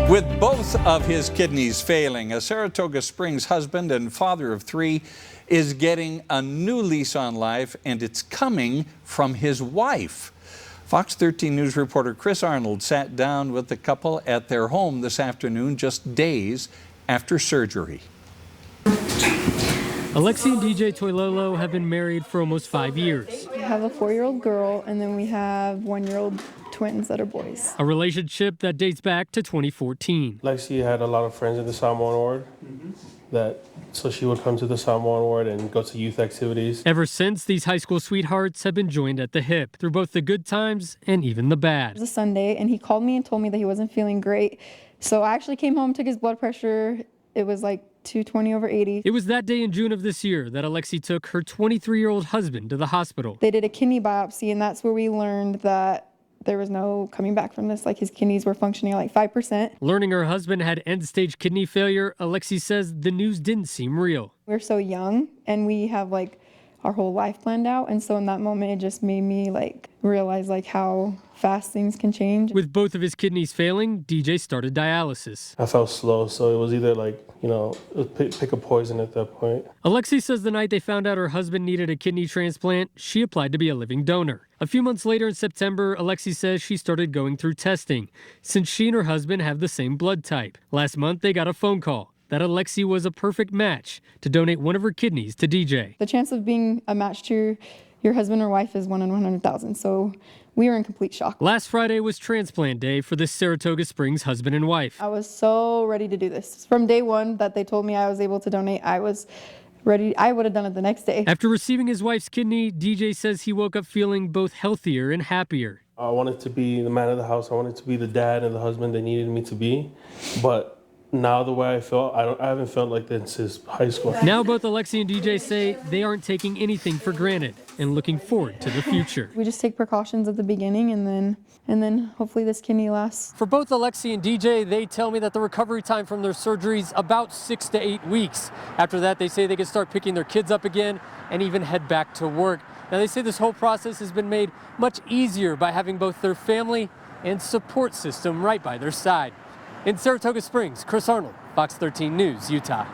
With both of his kidneys failing, a Saratoga Springs husband and father of three is getting a new lease on life, and it's coming from his wife. Fox 13 News reporter Chris Arnold sat down with the couple at their home this afternoon, just days after surgery. Alexi and DJ Toilolo have been married for almost 5 years. We have a 4-year-old girl, and then we have 1-year-old twins that are boys. A relationship that dates back to 2014. Lexi had a lot of friends in the Samoan ward, so she would come to the Samoan ward and go to youth activities. Ever since, these high school sweethearts have been joined at the hip through both the good times and even the bad. It was a Sunday, and he called me and told me that he wasn't feeling great. So I actually came home, took his blood pressure. It was like 220/80. It was that day in June of this year that Alexi took her 23-year-old husband to the hospital. They did a kidney biopsy, and that's where we learned that there was no coming back from this. Like, his kidneys were functioning at like 5%. Learning her husband had end-stage kidney failure, Alexi says the news didn't seem real. We're so young, and we have like our whole life planned out. And so in that moment, it just made me like realize like how fast things can change. With both of his kidneys failing, DJ started dialysis. I felt slow, so it was either like, pick a poison at that point. Alexi says the night they found out her husband needed a kidney transplant, she applied to be a living donor. A few months later in September, Alexi says she started going through testing, since she and her husband have the same blood type. Last month, they got a phone call that Alexi was a perfect match to donate one of her kidneys to DJ. The chance of being a match to your husband or wife is 1 in 100,000. So we were in complete shock. Last Friday was transplant day for the Saratoga Springs husband and wife. I was so ready to do this. From day one that they told me I was able to donate, I was ready. I would have done it the next day. After receiving his wife's kidney, DJ says he woke up feeling both healthier and happier. I wanted to be the man of the house. I wanted to be the dad and the husband they needed me to be. But now the way I felt, I haven't felt like this since high school. Now both Alexi and DJ say they aren't taking anything for granted and looking forward to the future. We just take precautions at the beginning, and then hopefully this kidney lasts. For both Alexi and DJ, they tell me that the recovery time from their surgery is about 6 to 8 weeks. After that, they say they can start picking their kids up again and even head back to work. Now they say this whole process has been made much easier by having both their family and support system right by their side. In Saratoga Springs, Chris Arnold, Fox 13 News, Utah.